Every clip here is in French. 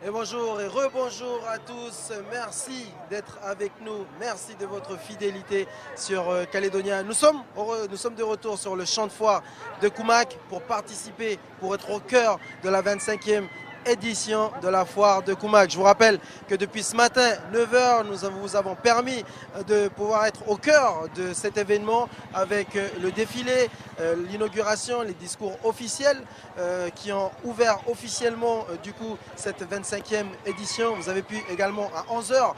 Et bonjour et rebonjour à tous. Merci d'être avec nous. Merci de votre fidélité sur Calédonia. Nous sommes de retour sur le champ de foire de Koumak pour participer, pour être au cœur de la 25e édition de la foire de Koumak. Je vous rappelle que depuis ce matin, 9 h, nous vous avons permis de pouvoir être au cœur de cet événement avec le défilé, l'inauguration, les discours officiels qui ont ouvert officiellement du coup cette 25e édition. Vous avez pu également à 11 h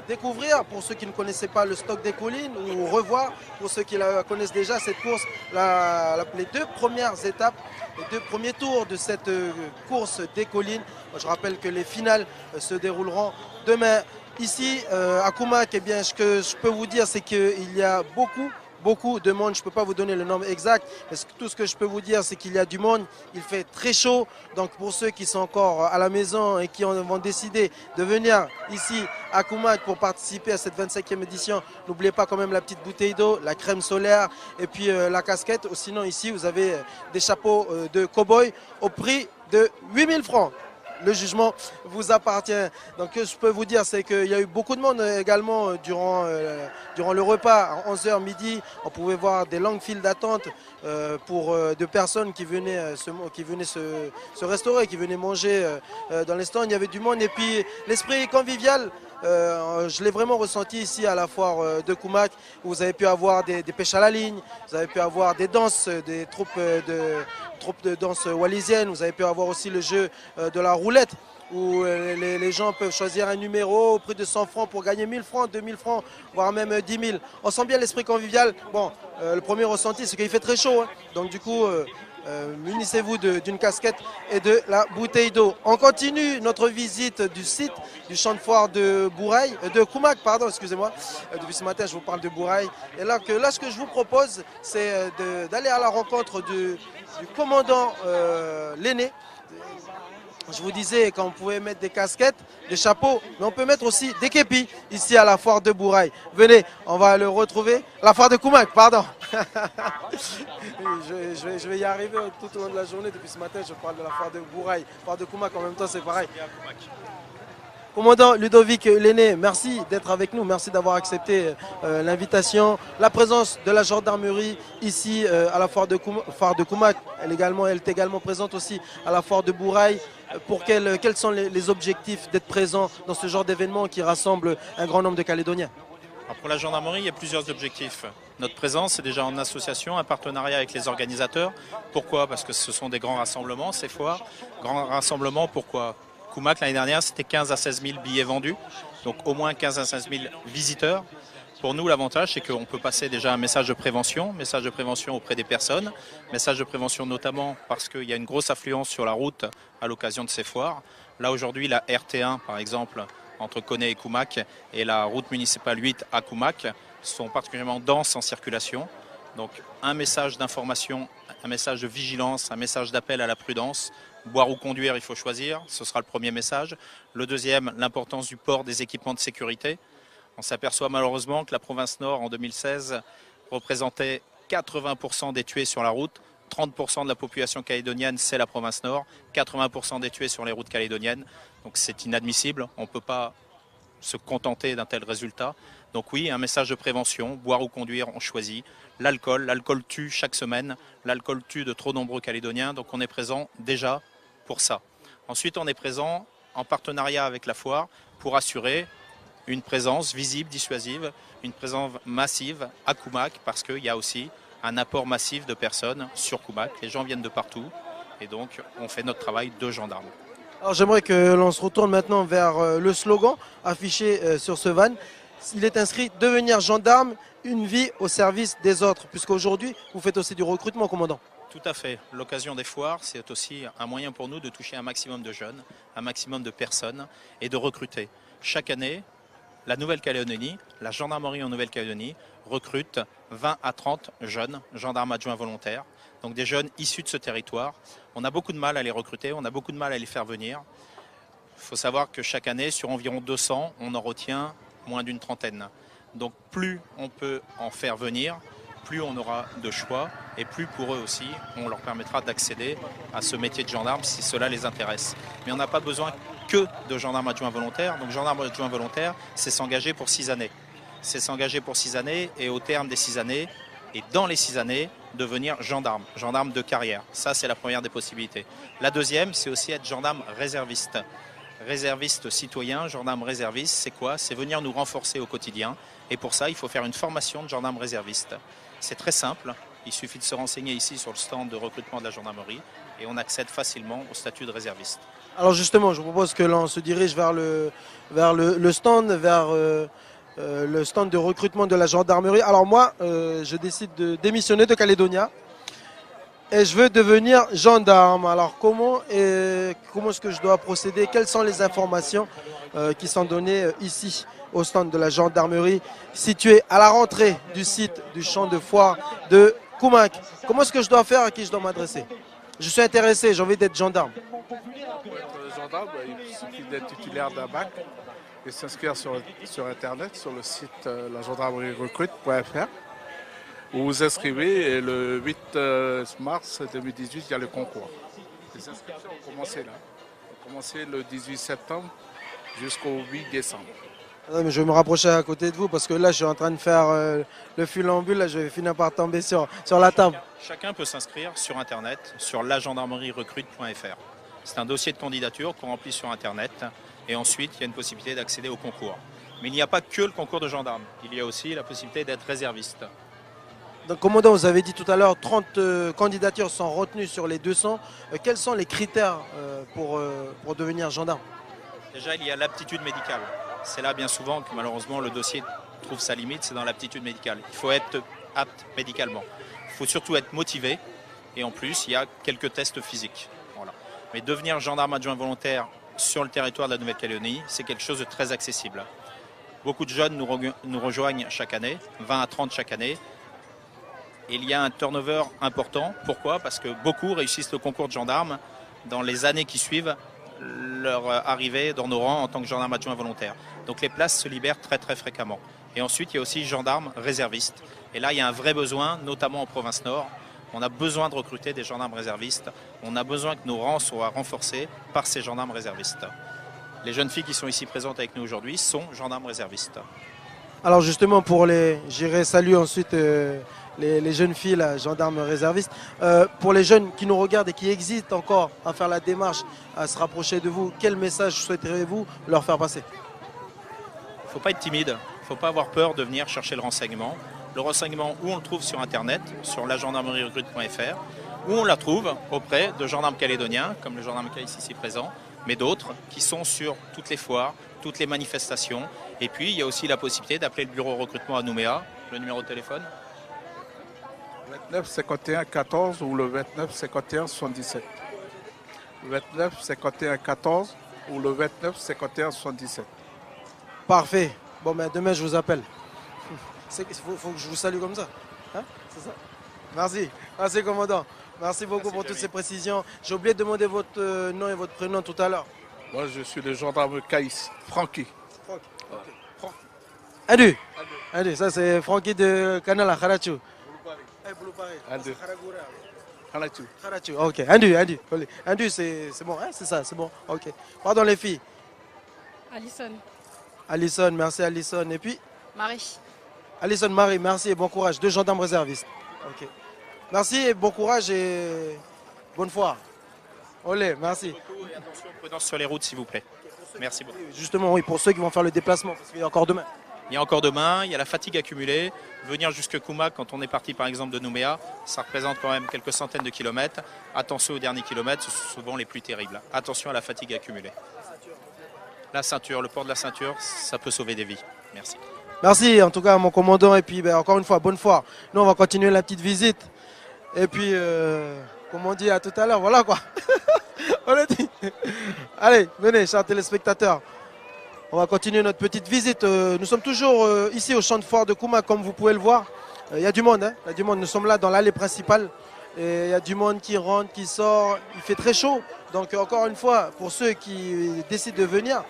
découvrir, pour ceux qui ne connaissaient pas le stock des collines, ou revoir pour ceux qui la connaissent déjà cette course, les deux premières étapes, les deux premiers tours de cette course des collines. Je rappelle que les finales se dérouleront demain. Ici à Koumak, eh bien, ce que je peux vous dire, c'est qu'il y a beaucoup de monde. Je ne peux pas vous donner le nombre exact, mais tout ce que je peux vous dire, c'est qu'il y a du monde. Il fait très chaud. Donc pour ceux qui sont encore à la maison et qui vont décider de venir ici à Koumak pour participer à cette 25e édition, n'oubliez pas quand même la petite bouteille d'eau, la crème solaire et puis la casquette. Sinon ici, vous avez des chapeaux de cow-boy au prix de 8000 francs. Le jugement vous appartient. Donc ce que je peux vous dire, c'est qu'il y a eu beaucoup de monde également durant le repas. À 11 h midi, on pouvait voir des longues files d'attente de personnes qui venaient se restaurer, qui venaient manger dans les stands. Il y avait du monde et puis l'esprit convivial. Je l'ai vraiment ressenti ici à la foire de Koumak, où vous avez pu avoir des pêches à la ligne, vous avez pu avoir des danses, des troupes de danse wallisienne, vous avez pu avoir aussi le jeu de la roulette, où les gens peuvent choisir un numéro au prix de 100 francs pour gagner 1000 francs, 2000 francs, voire même 10 000. On sent bien l'esprit convivial. Bon, le premier ressenti, c'est qu'il fait très chaud, hein. Donc du coup, munissez-vous d'une casquette et de la bouteille d'eau. On continue notre visite du site du champ de foire de Koumak, pardon, excusez-moi. Depuis ce matin, je vous parle de Bouraï. Et là, ce que je vous propose, c'est d'aller à la rencontre du commandant Lenné. Je vous disais qu'on pouvait mettre des casquettes, des chapeaux, mais on peut mettre aussi des képis ici à la foire de Bouraï. Venez, on va le retrouver. La foire de Koumak, pardon. je vais y arriver tout au long de la journée. Depuis ce matin, je parle de la foire de Bouraï. Foire de Koumak, en même temps, c'est pareil. Commandant Ludovic Lenné, merci d'être avec nous, merci d'avoir accepté l'invitation. La présence de la gendarmerie ici à la foire de Koumak, elle est également présente aussi à la foire de Bouraï. Quels sont les objectifs d'être présent dans ce genre d'événement qui rassemble un grand nombre de Calédoniens? Alors pour la gendarmerie, il y a plusieurs objectifs. Notre présence, c'est déjà en association, un partenariat avec les organisateurs. Pourquoi? Parce que ce sont des grands rassemblements, ces foires. Grands rassemblements, pourquoi? Koumak, l'année dernière, c'était 15 à 16 000 billets vendus, donc au moins 15 à 16 000 visiteurs. Pour nous, l'avantage, c'est qu'on peut passer déjà un message de prévention auprès des personnes, message de prévention notamment parce qu'il y a une grosse affluence sur la route à l'occasion de ces foires. Là, aujourd'hui, la RT1, par exemple, entre Koné et Koumak, et la route municipale 8 à Koumak, sont particulièrement denses en circulation. Donc, un message d'information, un message de vigilance, un message d'appel à la prudence. Boire ou conduire, il faut choisir, ce sera le premier message. Le deuxième, l'importance du port des équipements de sécurité. On s'aperçoit malheureusement que la province Nord, en 2016, représentait 80% des tués sur la route. 30% de la population calédonienne, c'est la province Nord. 80% des tués sur les routes calédoniennes. Donc c'est inadmissible, on ne peut pas se contenter d'un tel résultat. Donc oui, un message de prévention, boire ou conduire, on choisit. L'alcool tue chaque semaine, l'alcool tue de trop nombreux Calédoniens, donc on est présent déjà pour ça. Ensuite, on est présent en partenariat avec la foire pour assurer une présence visible, dissuasive, une présence massive à Koumak, parce qu'il y a aussi un apport massif de personnes sur Koumak. Les gens viennent de partout et donc on fait notre travail de gendarme. Alors j'aimerais que l'on se retourne maintenant vers le slogan affiché sur ce van. Il est inscrit « Devenir gendarme, une vie au service des autres », puisqu'aujourd'hui, vous faites aussi du recrutement, commandant. Tout à fait. L'occasion des foires, c'est aussi un moyen pour nous de toucher un maximum de jeunes, un maximum de personnes et de recruter. Chaque année, la Nouvelle-Calédonie, la gendarmerie en Nouvelle-Calédonie recrute 20 à 30 jeunes gendarmes adjoints volontaires, donc des jeunes issus de ce territoire. On a beaucoup de mal à les recruter, on a beaucoup de mal à les faire venir. Il faut savoir que chaque année, sur environ 200, on en retient moins d'une trentaine. Donc plus on peut en faire venir, plus on aura de choix et plus pour eux aussi, on leur permettra d'accéder à ce métier de gendarme si cela les intéresse. Mais on n'a pas besoin que de gendarme adjoint volontaire. Donc gendarme adjoint volontaire, c'est s'engager pour 6 années. C'est s'engager pour 6 années et au terme des 6 années, et dans les 6 années, devenir gendarme, gendarme de carrière. Ça, c'est la première des possibilités. La deuxième, c'est aussi être gendarme réserviste. Réserviste citoyen, gendarme réserviste, c'est quoi? C'est venir nous renforcer au quotidien. Et pour ça, il faut faire une formation de gendarme réserviste. C'est très simple. Il suffit de se renseigner ici sur le stand de recrutement de la gendarmerie et on accède facilement au statut de réserviste. Alors justement, je vous propose que l'on se dirige vers le stand, le stand de recrutement de la gendarmerie. Alors moi, je décide de démissionner de Calédonia et je veux devenir gendarme. Alors comment est-ce que je dois procéder? Quelles sont les informations qui sont données ici au stand de la gendarmerie situé à la rentrée du site du champ de foire de Koumak? Comment est-ce que je dois faire? À qui je dois m'adresser? Je suis intéressé, j'ai envie d'être gendarme. Pour être gendarme, il suffit d'être titulaire d'un bac et s'inscrire sur Internet, sur le site lagendarmerierecrute.fr. Vous vous inscrivez et le 8 mars 2018, il y a le concours. Les inscriptions ont commencé là. Elles ont commencé le 18 septembre jusqu'au 8 décembre. Non, mais je vais me rapprocher à côté de vous parce que là, je suis en train de faire le funambule. Là, je vais finir par tomber sur la table. Chacun peut s'inscrire sur Internet, sur lagendarmerierecrute.fr. C'est un dossier de candidature qu'on remplit sur Internet et ensuite, il y a une possibilité d'accéder au concours. Mais il n'y a pas que le concours de gendarme. Il y a aussi la possibilité d'être réserviste. Donc, commandant, vous avez dit tout à l'heure, 30 candidatures sont retenues sur les 200. Quels sont les critères pour devenir gendarme? Déjà, il y a l'aptitude médicale. C'est là bien souvent que malheureusement le dossier trouve sa limite, c'est dans l'aptitude médicale. Il faut être apte médicalement. Il faut surtout être motivé et en plus il y a quelques tests physiques. Voilà. Mais devenir gendarme adjoint volontaire sur le territoire de la Nouvelle-Calédonie, c'est quelque chose de très accessible. Beaucoup de jeunes nous rejoignent chaque année, 20 à 30 chaque année. Et il y a un turnover important. Pourquoi? Parce que beaucoup réussissent le concours de gendarme dans les années qui suivent leur arrivée dans nos rangs en tant que gendarme adjoint volontaire. Donc les places se libèrent très très fréquemment. Et ensuite, il y a aussi gendarmes réservistes. Et là, il y a un vrai besoin, notamment en province nord. On a besoin de recruter des gendarmes réservistes. On a besoin que nos rangs soient renforcés par ces gendarmes réservistes. Les jeunes filles qui sont ici présentes avec nous aujourd'hui sont gendarmes réservistes. Alors justement, j'irai saluer ensuite les jeunes filles, là, gendarmes réservistes. Pour les jeunes qui nous regardent et qui hésitent encore à faire la démarche, à se rapprocher de vous, quel message souhaiteriez-vous leur faire passer? Il ne faut pas être timide, il ne faut pas avoir peur de venir chercher le renseignement. Le renseignement, où on le trouve sur Internet, sur lagendarmerierecrute.fr, où on la trouve auprès de gendarmes calédoniens, comme le gendarme Caïs ici présent, mais d'autres qui sont sur toutes les foires, toutes les manifestations. Et puis, il y a aussi la possibilité d'appeler le bureau recrutement à Nouméa, le numéro de téléphone 29 51 14 ou le 29 51 77. 29 51 14 ou le 29 51 77. Parfait. Bon, ben demain, je vous appelle. Il faut que je vous salue comme ça. Hein? C'est ça. Merci. Merci, commandant. Merci beaucoup pour toutes ces précisions. J'ai oublié de demander votre nom et votre prénom tout à l'heure. Moi, je suis le gendarme Caïs, Francky. Franck. Okay. Franck. Adu, ça c'est Francky de Canal à Kharachou. Adu. Kharachou, ok. Adu, c'est bon, hein? C'est ça, c'est bon. Ok. Pardon les filles. Alison, merci Alison. Et puis Marie. Alison, Marie, merci et bon courage. 2 gendarmes réservistes. Ok. Merci et bon courage et bonne foire. Olé, merci. Et attention, prudence sur les routes s'il vous plaît. Merci beaucoup. Justement, oui, pour ceux qui vont faire le déplacement, parce qu'il y a encore demain. Il y a encore demain, il y a la fatigue accumulée. Venir jusque Koumak, quand on est parti par exemple de Nouméa, ça représente quand même quelques centaines de kilomètres. Attention aux derniers kilomètres, ce sont souvent les plus terribles. Attention à la fatigue accumulée. La ceinture, le port de la ceinture, ça peut sauver des vies. Merci. Merci en tout cas mon commandant et puis encore une fois, bonne foire. Nous on va continuer la petite visite. Et puis, comme on dit à tout à l'heure, voilà quoi. On l'a dit. Allez, venez, chers téléspectateurs. On va continuer notre petite visite. Nous sommes toujours ici au champ de foire de Koumak, comme vous pouvez le voir. Il y a du monde, hein. Il y a du monde. Nous sommes là dans l'allée principale. Et il y a du monde qui rentre, qui sort. Il fait très chaud. Donc encore une fois, pour ceux qui décident de venir,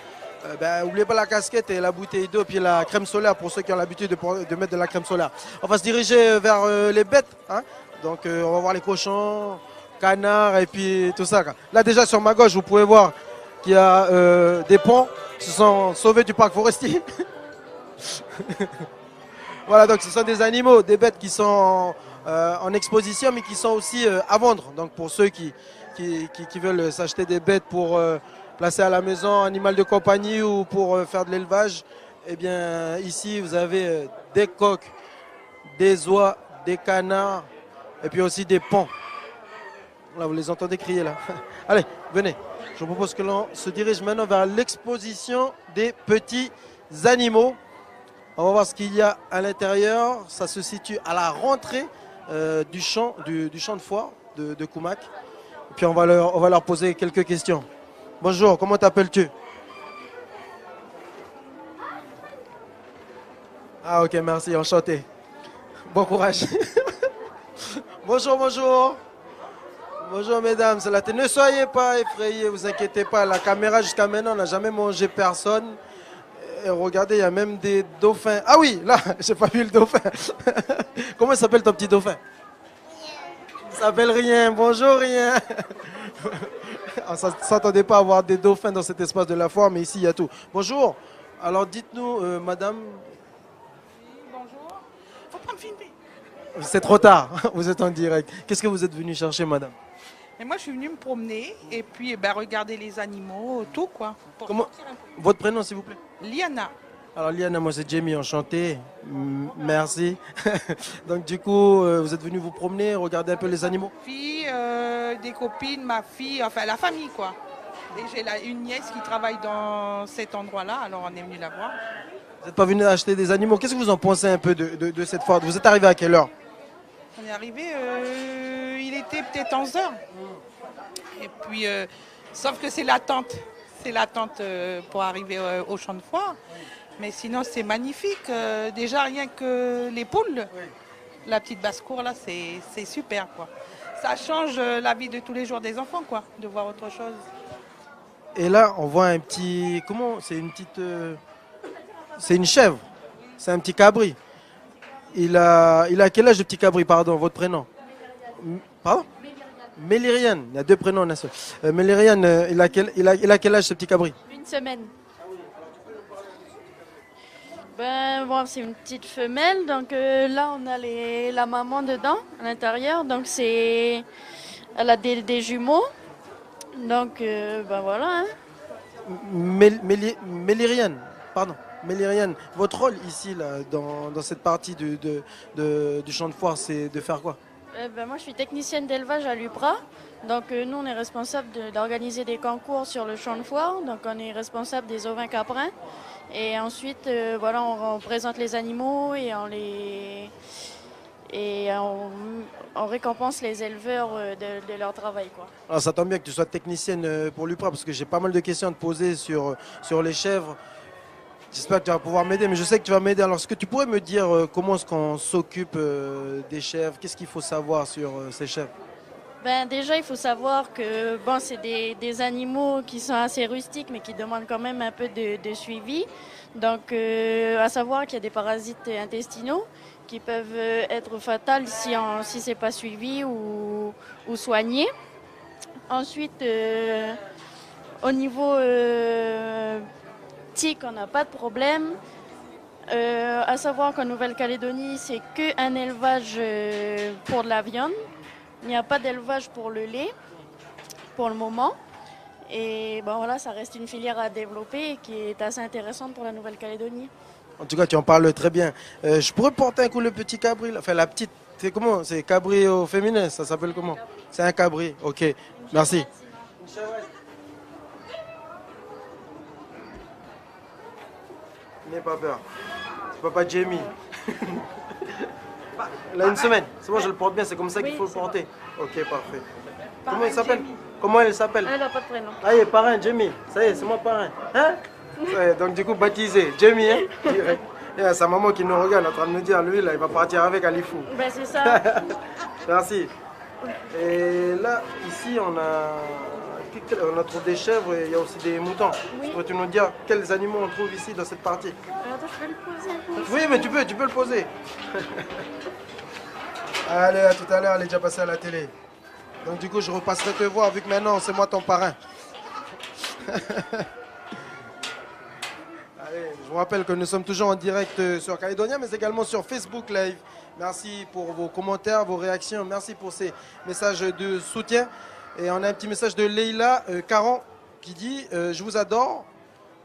n'oubliez pas la casquette et la bouteille d'eau, puis la crème solaire pour ceux qui ont l'habitude de mettre de la crème solaire. On va se diriger vers les bêtes. Hein. Donc on va voir les cochons, canards et puis tout ça. Là déjà sur ma gauche, vous pouvez voir qu'il y a des ponts qui se sont sauvés du parc forestier. Voilà, donc ce sont des animaux, des bêtes qui sont en exposition, mais qui sont aussi à vendre. Donc pour ceux qui veulent s'acheter des bêtes pour placer à la maison, animal de compagnie ou pour faire de l'élevage, eh bien ici vous avez des coqs, des oies, des canards et puis aussi des paons. Là, vous les entendez crier là. Allez, venez. Je vous propose que l'on se dirige maintenant vers l'exposition des petits animaux. On va voir ce qu'il y a à l'intérieur. Ça se situe à la rentrée du champ de foire de Koumak. Et puis on va leur poser quelques questions. Bonjour, comment t'appelles-tu? Ah ok, merci, enchanté. Bon courage. Bonjour, bonjour. Bonjour mesdames, c'est la télé. Ne soyez pas effrayés, vous inquiétez pas. La caméra jusqu'à maintenant n'a jamais mangé personne. Et regardez, il y a même des dauphins. Ah oui, là, j'ai pas vu le dauphin. Comment s'appelle ton petit dauphin? Il s'appelle Rien. Bonjour Rien. On ne s'attendait pas à avoir des dauphins dans cet espace de la foire, mais ici il y a tout. Bonjour. Alors dites-nous, madame. Bonjour. Faut pas me filmer. C'est trop tard, vous êtes en direct. Qu'est-ce que vous êtes venu chercher, madame? Et moi, je suis venue me promener et puis regarder les animaux, tout quoi. Comment... Votre prénom, s'il vous plaît? Liana. Alors Liana, moi c'est Jamie, enchanté. Merci. Donc du coup, vous êtes venu vous promener, regarder un peu les animaux? Fille, des copines, ma fille, enfin la famille quoi. Et j'ai une nièce qui travaille dans cet endroit-là, alors on est venu la voir. Vous n'êtes pas venu acheter des animaux. Qu'est-ce que vous en pensez un peu de cette foire? Vous êtes arrivé à quelle heure? On est arrivé, il était peut-être 11h. Et puis, sauf que c'est l'attente. C'est l'attente pour arriver au champ de foire. Mais sinon, c'est magnifique. Déjà, rien que les poules, la petite basse-cour, là, c'est super, quoi. Ça change la vie de tous les jours des enfants, quoi, de voir autre chose. Et là, on voit un petit... Comment? C'est une petite... C'est une chèvre. C'est un petit cabri. Il a quel âge, le petit cabri, pardon, votre prénom? Pardon? Méliriane. Il y a deux prénoms en un seul. Méliriane, il a quel âge, ce petit cabri? Une semaine. Ben, bon, c'est une petite femelle, donc là on a la maman dedans, à l'intérieur, donc elle a des jumeaux, donc ben voilà. Hein. Méliriane, pardon. Méliriane, votre rôle ici, là, dans cette partie du champ de foire, c'est de faire quoi? Ben, moi je suis technicienne d'élevage à l'UPRA, donc nous on est responsable d'organiser des concours sur le champ de foire, donc on est responsable des ovins caprins. Et ensuite, voilà, on présente les animaux et on récompense les éleveurs de leur travail, quoi. Alors ça tombe bien que tu sois technicienne pour l'UPRA parce que j'ai pas mal de questions à te poser sur les chèvres. J'espère que tu vas pouvoir m'aider, mais je sais que tu vas m'aider. Alors, est-ce que tu pourrais me dire comment est-ce qu'on s'occupe des chèvres? Qu'est-ce qu'il faut savoir sur ces chèvres? Ben, déjà, il faut savoir que bon, c'est des animaux qui sont assez rustiques, mais qui demandent quand même un peu de suivi. Donc, à savoir qu'il y a des parasites intestinaux qui peuvent être fatals si ce n'est pas suivi ou soigné. Ensuite, au niveau tic, on n'a pas de problème. À savoir qu'en Nouvelle-Calédonie, c'est qu'un élevage pour de la viande. Il n'y a pas d'élevage pour le lait, pour le moment. Et bon, voilà, ça reste une filière à développer et qui est assez intéressante pour la Nouvelle-Calédonie. En tout cas, tu en parles très bien. Je pourrais porter un coup le petit cabri, enfin la petite, c'est comment? C'est cabri au féminin, ça s'appelle comment? C'est un cabri, ok. Merci. N'aie pas peur. C'est papa Jamie. Il a une semaine. C'est bon, je le porte bien, c'est comme ça qu'il faut le porter. Ok, parfait. Comment il s'appelle? Comment elle s'appelle? Elle n'a pas de prénom. Ah, il est parrain, Jamie. Ça y est, c'est mon parrain. Hein? Ouais, donc du coup, baptisé. Jamie, hein? Direct. Il y a sa maman qui nous regarde en train de nous dire, lui, là, il va partir avec Alifou. Ben, c'est ça. Merci. Et là, ici, on a trouvé des chèvres et il y a aussi des moutons. Oui. Peux-tu nous dire quels animaux on trouve ici dans cette partie? Attends, je peux le poser un peu. Oui, mais tu peux le poser. Allez, à tout à l'heure, elle est déjà passée à la télé. Donc du coup, je repasserai te voir vu que maintenant, c'est moi ton parrain. Allez, je vous rappelle que nous sommes toujours en direct sur Calédonia, mais également sur Facebook Live. Merci pour vos commentaires, vos réactions. Merci pour ces messages de soutien. Et on a un petit message de Leïla Caron qui dit je vous adore.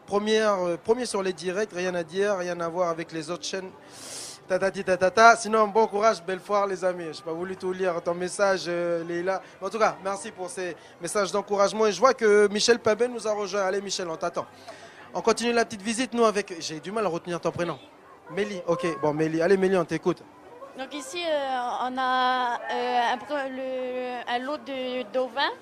Premier sur les directs, rien à dire, rien à voir avec les autres chaînes. Tatati tatata. Sinon, bon courage, belle foire les amis. Je n'ai pas voulu tout lire ton message, Leïla. En tout cas, merci pour ces messages d'encouragement. Et je vois que Michel Pabé nous a rejoint. Allez Michel, on t'attend. On continue la petite visite, nous, avec... J'ai du mal à retenir ton prénom. Mélie, ok. Bon, Mélie. Allez Mélie, on t'écoute. Donc ici, on a un lot d'ovins.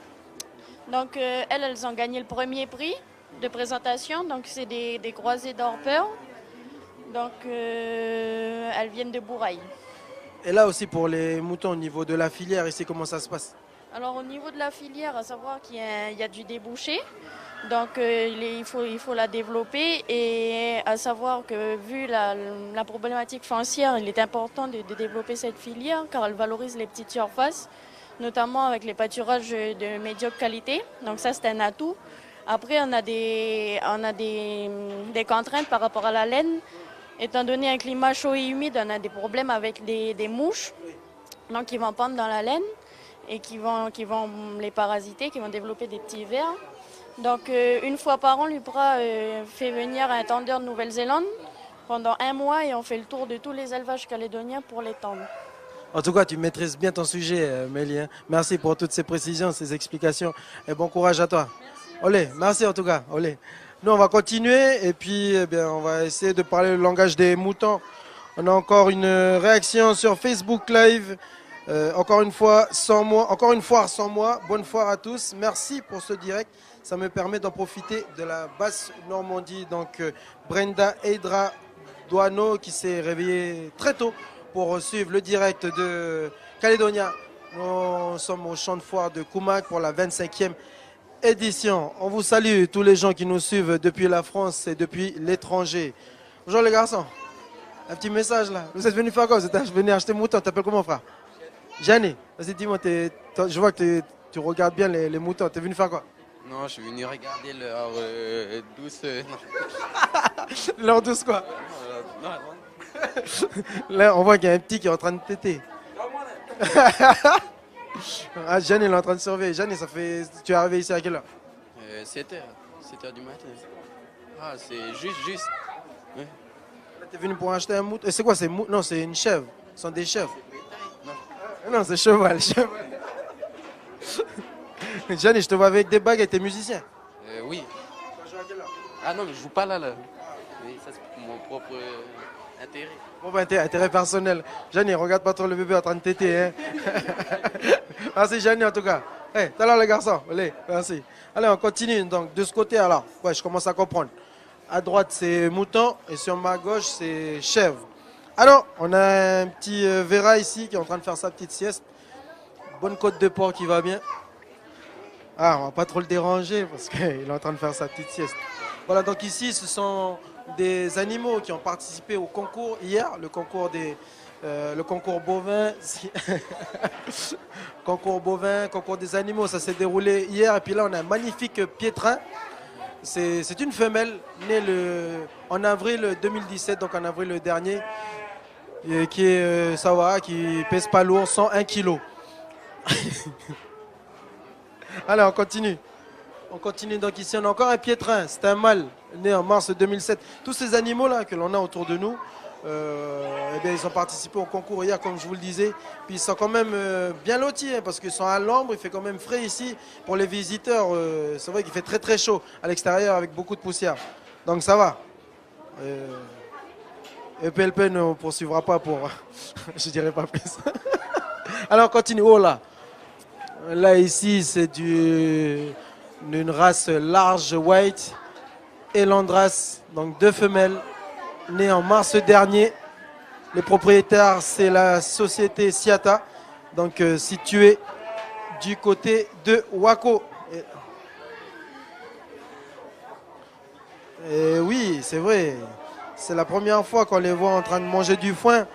Donc elles ont gagné le premier prix de présentation. Donc c'est des croisés d'Orpeur. Donc elles viennent de Bourail. Et là aussi pour les moutons au niveau de la filière, ici comment ça se passe? Alors au niveau de la filière, à savoir qu'il y a du débouché. Donc il faut la développer et à savoir que vu la problématique foncière, il est important de développer cette filière car elle valorise les petites surfaces, notamment avec les pâturages de médiocre qualité. Donc ça c'est un atout. Après on a des contraintes par rapport à la laine. Étant donné un climat chaud et humide, on a des problèmes avec des mouches donc, qui vont pendre dans la laine et qui vont les parasiter, qui vont développer des petits vers. Donc une fois par an, l'UPRA fait venir un tendeur de Nouvelle-Zélande pendant 1 mois et on fait le tour de tous les élevages calédoniens pour les tendre. En tout cas, tu maîtrises bien ton sujet, Mélie. Merci pour toutes ces précisions, ces explications et bon courage à toi. Merci, olé, merci en tout cas. Olé. Nous, on va continuer et puis on va essayer de parler le langage des moutons. On a encore une réaction sur Facebook Live. Encore une fois, encore une foire sans moi. Bonne foire à tous. Merci pour ce direct. Ça me permet d'en profiter de la basse Normandie. Donc, Brenda Eidra Douano qui s'est réveillée très tôt pour suivre le direct de Calédonia. Nous sommes au champ de foire de Koumak pour la 25e édition. On vous salue tous les gens qui nous suivent depuis la France et depuis l'étranger. Bonjour les garçons. Un petit message là. Vous êtes venus faire quoi? Vous êtes venus acheter mouton. T'appelles comment frère? Gianni. Vas-y dis-moi, je vois que tu regardes bien les moutons. T'es venu faire quoi? Non, je suis venu regarder leur douce. Leur douce quoi? Non. Là on voit qu'il y a un petit qui est en train de téter. Ah, Jeanne, il est en train de surveiller. Jeanne, tu es arrivé ici à quelle heure? 7h du matin. Ah, c'est juste. Ouais. Tu es venu pour acheter un mouton. Et c'est quoi? Non, c'est une chèvre. Ce sont des chèvres. Non, c'est cheval. Jeanne, je te vois avec des bagues et t'es musicien. Oui. Tu joues à quelle heure? Ah non, mais je joue pas là. Oui, ça c'est pour mon propre intérêt. Bon, ben, intérêt personnel. Jeanne, regarde pas trop le bébé en train de téter. Hein. Merci, Jeanne, en tout cas. Hey, tout à l'heure, les garçons. Allez, merci. Allez, on continue. Donc, de ce côté, alors, ouais, je commence à comprendre. À droite, c'est mouton et sur ma gauche, c'est chèvre. Alors, on a un petit Vera ici qui est en train de faire sa petite sieste. Bonne côte de porc qui va bien. Ah, on va pas trop le déranger parce qu'il est en train de faire sa petite sieste. Voilà, donc ici, ce sont des animaux qui ont participé au concours hier, le concours bovin, concours des animaux, ça s'est déroulé hier. Et puis là, on a un magnifique piétrin. C'est une femelle née en avril 2017, donc en avril dernier, qui est Sawara, qui pèse pas lourd, 101 kg. Allez, on continue. On continue donc ici, on a encore un piétrin, c'est un mâle, né en mars 2007. Tous ces animaux-là que l'on a autour de nous, ils ont participé au concours hier, comme je vous le disais. Puis ils sont quand même bien lotis, parce qu'ils sont à l'ombre, il fait quand même frais ici. Pour les visiteurs, c'est vrai qu'il fait très très chaud à l'extérieur avec beaucoup de poussière. Donc ça va. Et PLP ne poursuivra pas pour... je dirais pas plus. Alors on continue. Oh là. Là ici, c'est d'une race large white et Landras, donc 2 femelles nées en mars dernier. Les propriétaires, c'est la société Siata, donc située du côté de Wako. Et oui, c'est vrai, c'est la première fois qu'on les voit en train de manger du foin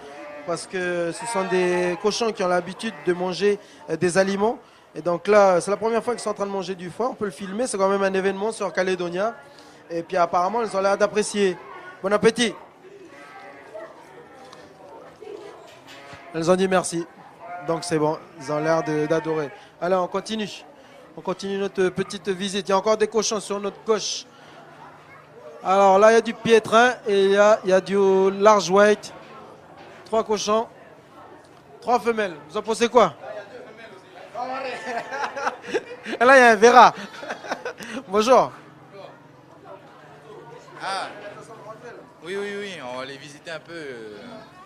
parce que ce sont des cochons qui ont l'habitude de manger des aliments. Et donc là, c'est la première fois qu'ils sont en train de manger du foie. On peut le filmer, c'est quand même un événement sur Calédonia. Et puis apparemment, ils ont l'air d'apprécier. Bon appétit. Elles ont dit merci. Donc c'est bon, ils ont l'air d'adorer. Allez, on continue. On continue notre petite visite. Il y a encore des cochons sur notre gauche. Alors là, il y a du piétrin et il y a du large white. 3 cochons, 3 femelles. Vous en pensez quoi? Et là, il y a un verra. Bonjour. Ah, oui, on va aller visiter un peu,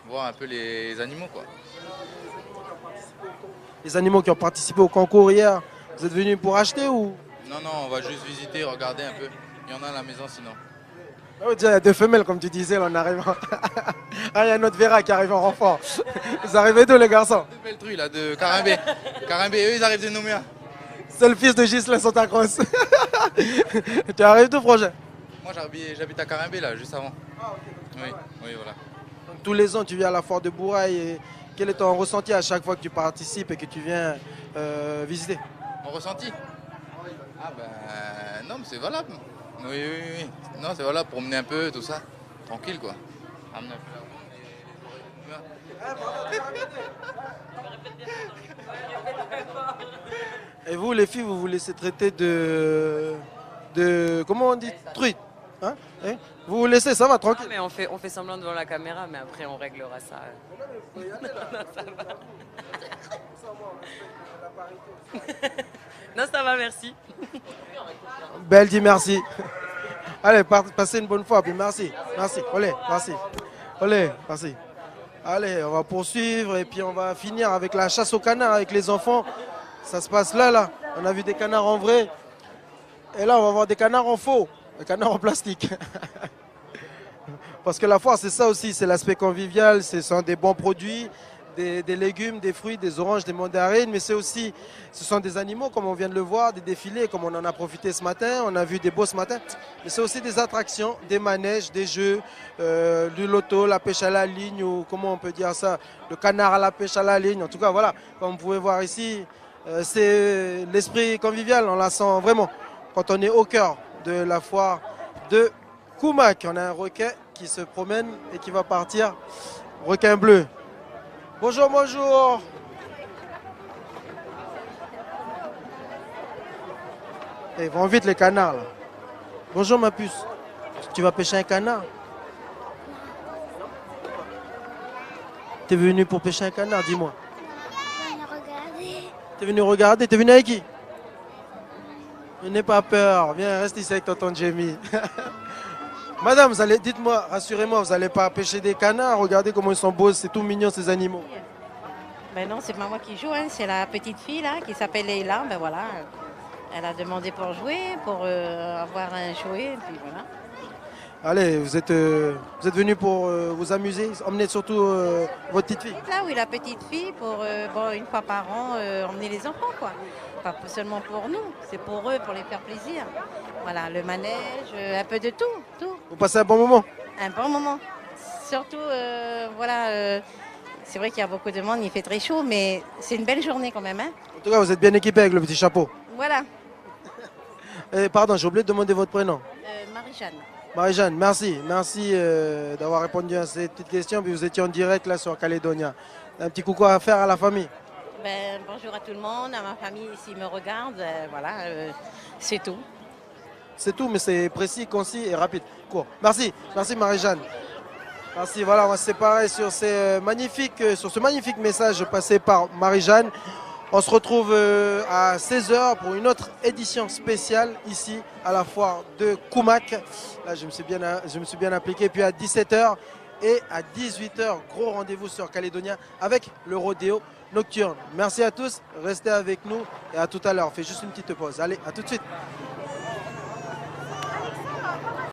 voir un peu les animaux, quoi. Les animaux qui ont participé au concours hier, vous êtes venus pour acheter ou? Non, on va juste visiter, regarder un peu. Il y en a à la maison sinon. Ah oui, déjà, il y a 2 femelles, comme tu disais, là, en arrivant. Ah, il y a un autre verra qui arrive en renfort. Vous arrivez d'où, les garçons? De belles truies, là, de Carimbé. Carimbé, eux, ils arrivent de Nouméa. C'est le fils de Ghislain Santa Cruz. Tu arrives d'où, projet? Moi, j'habite à Carimbé, là, juste avant. Oui, voilà. Donc, tous les ans, tu viens à la foire de Bourail. Et quel est ton ressenti à chaque fois que tu participes et que tu viens visiter? Mon ressenti? Ah, ben, non, mais c'est valable. Oui. Non, c'est valable, promener un peu, tout ça. Tranquille, quoi. Amener un peu Et vous, les filles, vous vous laissez traiter de comment on dit? Truite. Hein? Vous vous laissez, ça va, tranquille. Mais on fait semblant devant la caméra, mais après on réglera ça. Non, ça va. Non, ça va, merci. Belle dit merci. Allez, passez une bonne fois, puis merci. Olé, merci. Olé, merci. Allez, on va poursuivre et puis on va finir avec la chasse aux canards avec les enfants. Ça se passe là. On a vu des canards en vrai. Et là, on va voir des canards en faux, des canards en plastique. Parce que la foire, c'est ça aussi, c'est l'aspect convivial, ce sont des bons produits, des légumes, des fruits, des oranges, des mandarines, mais ce sont des animaux, comme on vient de le voir, des défilés, comme on en a profité ce matin, on a vu des beaux ce matin. Mais c'est aussi des attractions, des manèges, des jeux, du loto, la pêche à la ligne, ou comment on peut dire ça, le canard à la pêche à la ligne. En tout cas, voilà, comme vous pouvez voir ici, c'est l'esprit convivial, on la sent vraiment. Quand on est au cœur de la foire de Koumak, on a un requin qui se promène et qui va partir, requin bleu. Bonjour. Et ils vont vite les canards là. Bonjour ma puce. Tu vas pêcher un canard? T'es venu pour pêcher un canard, dis-moi. T'es venu regarder, t'es venu avec qui? N'aie pas peur, viens, reste ici avec tonton Jamie. Madame, dites-moi, rassurez-moi, vous n'allez pas pêcher des canards? Regardez comment ils sont beaux, c'est tout mignon ces animaux. Ben non, c'est pas moi qui joue, hein. C'est la petite fille là qui s'appelle Leila. Ben voilà, elle a demandé pour jouer, pour avoir un jouet, et puis voilà. Allez, vous êtes venu pour vous amuser, emmener surtout votre petite fille. Là, oui, la petite fille, pour une fois par an, emmener les enfants, quoi. Pas seulement pour nous, c'est pour eux, pour les faire plaisir. Voilà, le manège, un peu de tout. Vous passez un bon moment? Un bon moment. Surtout, c'est vrai qu'il y a beaucoup de monde, il fait très chaud, mais c'est une belle journée quand même. Hein. En tout cas, vous êtes bien équipé avec le petit chapeau. Voilà. Pardon, j'ai oublié de demander votre prénom. Marie-Jeanne. Marie-Jeanne, merci d'avoir répondu à cette petite question. Puis vous étiez en direct là sur Calédonia. Un petit coucou à faire à la famille. Bonjour à tout le monde, à ma famille s'ils me regardent. C'est tout. C'est tout, mais c'est précis, concis et rapide. Court. Merci Marie-Jeanne. Merci, voilà, on va se séparer sur ce magnifique message passé par Marie-Jeanne. On se retrouve à 16h pour une autre édition spéciale ici à la foire de Koumak. Là, je me suis bien appliqué. Puis à 17h et à 18h, gros rendez-vous sur Calédonia avec le rodéo nocturne. Merci à tous, restez avec nous et à tout à l'heure. On fait juste une petite pause. Allez, à tout de suite.